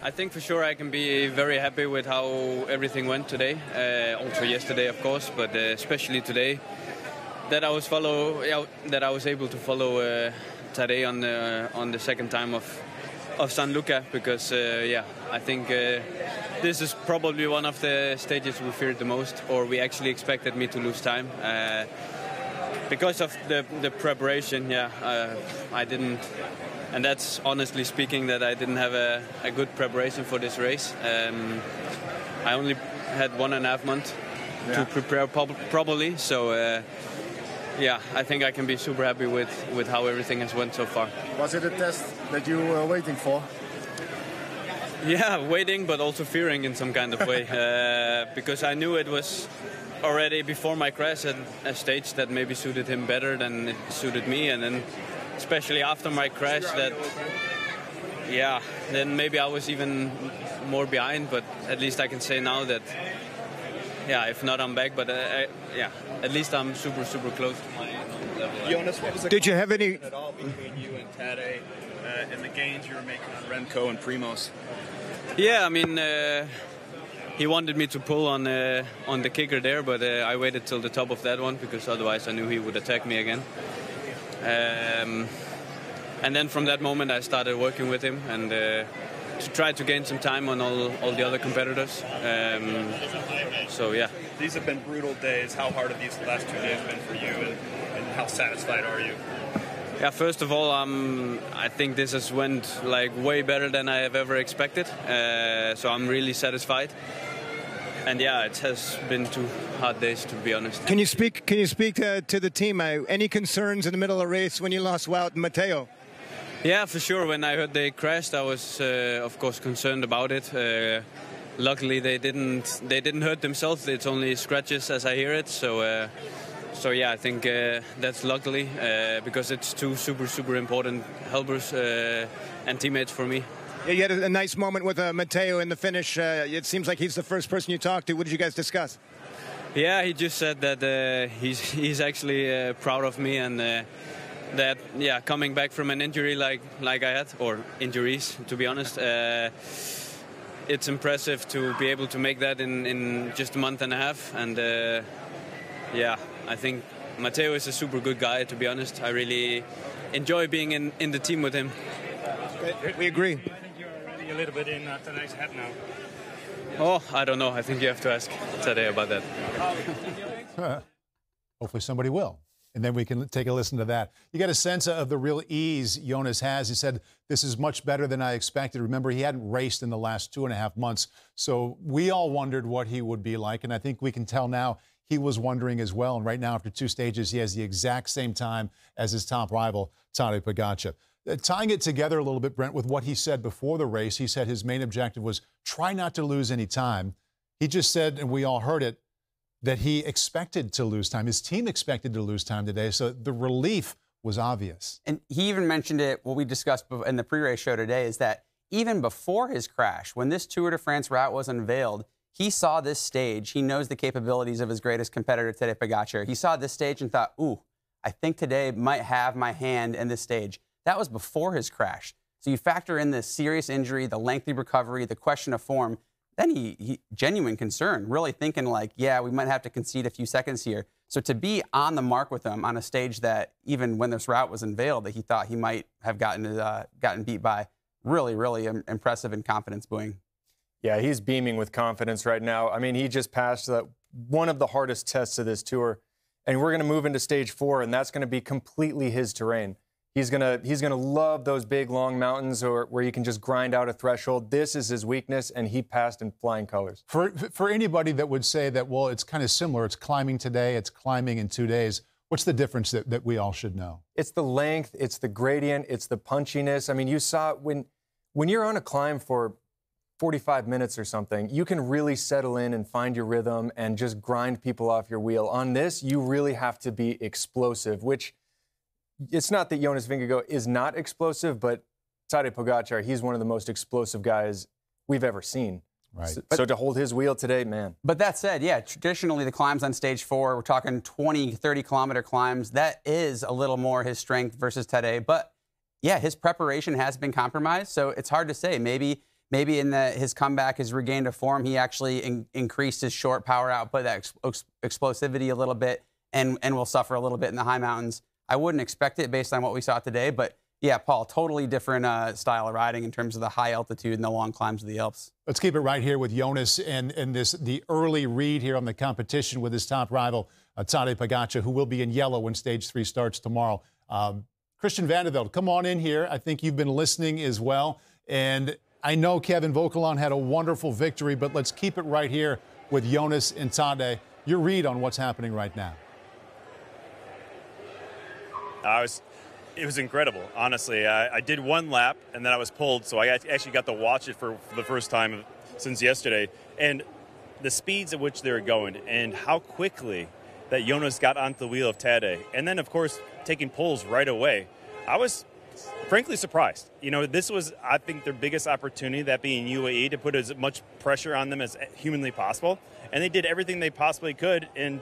I think for sure I can be very happy with how everything went today. Also yesterday, of course, but especially today, that I was able to follow Tadej on the second time of San Luca, because I think this is probably one of the stages we feared the most, or we actually expected me to lose time. Because of the preparation, I didn't, and that's honestly speaking that I didn't have a good preparation for this race. I only had 1.5 months to prepare properly, so I think I can be super happy with how everything has went so far. Was it a test that you were waiting for? Yeah, waiting, but also fearing in some kind of way, because I knew it was already before my crash at a stage that maybe suited him better than it suited me, and then especially after my crash then maybe I was even more behind, but at least I can say now that if not I'm back, but at least I'm super close to my level. Jonas, what was the Did you have any at all between you and Tadej and the gains you were making on Remco and Primoz? Yeah, I mean, he wanted me to pull on the kicker there, but I waited till the top of that one because otherwise I knew he would attack me again. And then from that moment I started working with him and to try to gain some time on all the other competitors. So yeah. These have been brutal days. How hard have these last 2 days been for you, and how satisfied are you? Yeah, first of all, I think this has went like way better than I have ever expected. So I'm really satisfied. And yeah, it has been 2 hard days, to be honest. Can you speak to the team? Any concerns in the middle of the race when you lost Wout and Matteo? Yeah, for sure. When I heard they crashed, I was of course concerned about it. Luckily, they didn't hurt themselves. It's only scratches, as I hear it. So yeah, I think that's luckily because it's 2 super important helpers and teammates for me. Yeah, you had a nice moment with Matteo in the finish. It seems like he's the first person you talked to. What did you guys discuss? Yeah, he just said that he's actually proud of me, and that coming back from an injury like I had, or injuries to be honest, it's impressive to be able to make that in just a month and a half. And I think Matteo is a super good guy, to be honest. I really enjoy being in the team with him. We agree. I think you're already a little bit in Tadej's head now. Oh, I don't know. I think you have to ask Tadej about that. Hopefully somebody will. And then we can take a listen to that. You get a sense of the real ease Jonas has. He said, this is much better than I expected. Remember, he hadn't raced in the last 2.5 months. So we all wondered what he would be like. And I think we can tell now he was wondering as well. And right now, after 2 stages, he has the exact same time as his top rival, Tadej Pogačar. Tying it together a little bit, Brent, with what he said before the race, he said his main objective was try not to lose any time. He just said, and we all heard it, that he expected to lose time. His team expected to lose time today, so the relief was obvious. And he even mentioned it, what we discussed in the pre-race show today, is that even before his crash, when this Tour de France route was unveiled, he saw this stage. He knows the capabilities of his greatest competitor, Tadej Pogačar. He saw this stage and thought, ooh, I think today might have my hand in this stage. That was before his crash. So you factor in the serious injury, the lengthy recovery, the question of form, then he genuine concern, really thinking like, yeah, we might have to concede a few seconds here. So to be on the mark with him on a stage that even when this route was unveiled, that he thought he might have gotten beat by, really impressive and confidence buoying. Yeah, he's beaming with confidence right now. I mean, he just passed one of the hardest tests of this tour, and we're going to move into stage 4, and that's going to be completely his terrain. He's gonna love those big, long mountains where you can just grind out a threshold. This is his weakness, and he passed in flying colors. For anybody that would say that, well, it's kind of similar. It's climbing today. It's climbing in 2 days. What's the difference that we all should know? It's the length. It's the gradient. It's the punchiness. I mean, you saw when you're on a climb for 45 minutes or something, you can really settle in and find your rhythm and just grind people off your wheel. On this, you really have to be explosive, which it's not that Jonas Vingegaard is not explosive, but Tadej Pogačar, he's one of the most explosive guys we've ever seen. Right. So to hold his wheel today, man. But that said, yeah, traditionally the climbs on stage 4, we're talking 20, 30-kilometer climbs. That is a little more his strength versus Tadej. But, yeah, his preparation has been compromised, so it's hard to say. Maybe maybe in his comeback has regained a form. He actually increased his short power output, that explosivity a little bit, and will suffer a little bit in the high mountains. I wouldn't expect it based on what we saw today, but yeah, Paul, totally different style of riding in terms of the high altitude and the long climbs of the Alps. Let's keep it right here with Jonas and the early read here on the competition with his top rival, Tadej Pogačar, who will be in yellow when Stage 3 starts tomorrow. Christian Vandevelde, come on in here. I think you've been listening as well. And I know Kevin Vauquelin had a wonderful victory, but let's keep it right here with Jonas and Tadej. Your read on what's happening right now. It was incredible, honestly. I did one lap, and then I was pulled, so I actually got to watch it for the first time since yesterday. And the speeds at which they were going and how quickly that Jonas got onto the wheel of Tadej, and then, of course, taking pulls right away, I was frankly surprised. You know, this was, I think, their biggest opportunity, that being UAE, to put as much pressure on them as humanly possible. And they did everything they possibly could, and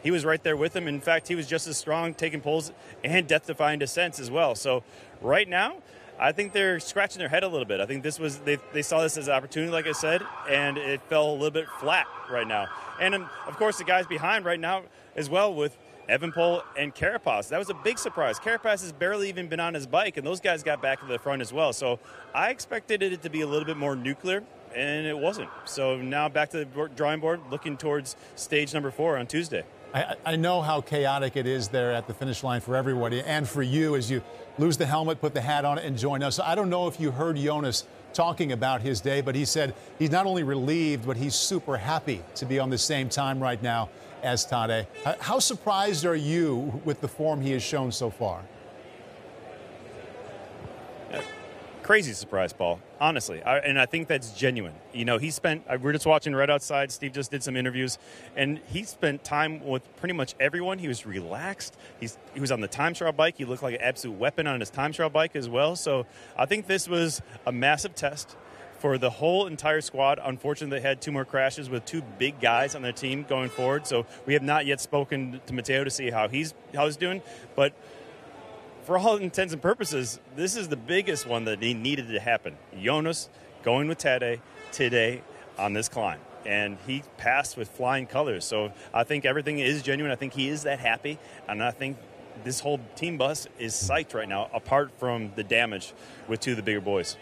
he was right there with them. In fact, he was just as strong, taking pulls and death-defying descents as well. So right now, I think they're scratching their head a little bit. I think this was they saw this as an opportunity, like I said, and it fell a little bit flat right now. And of course, the guys behind right now as well with Evenepoel and Carapaz. That was a big surprise. Carapaz has barely even been on his bike, and those guys got back to the front as well. So I expected it to be a little bit more nuclear, and it wasn't. So now back to the drawing board, looking towards stage number 4 on Tuesday. I know how chaotic it is there at the finish line for everybody and for you as you lose the helmet, put the hat on it, and join us. I don't know if you heard Jonas talking about his day, but he said he's not only relieved, but he's super happy to be on the same time right now as Tadej. How surprised are you with the form he has shown so far? Crazy surprise, Paul, honestly. And I think that's genuine. You know, we're just watching right outside. Steve just did some interviews, and he spent time with pretty much everyone. He was relaxed. He was on the time trial bike. He looked like an absolute weapon on his time trial bike as well. So I think this was a massive test for the whole entire squad. Unfortunately, they had 2 more crashes with 2 big guys on their team going forward. So we have not yet spoken to Matteo to see how he's doing. But for all intents and purposes, this is the biggest one that needed to happen. Jonas going with Tadej today on this climb. And he passed with flying colors. So I think everything is genuine. I think he is that happy. And I think this whole team bus is psyched right now, apart from the damage with 2 of the bigger boys.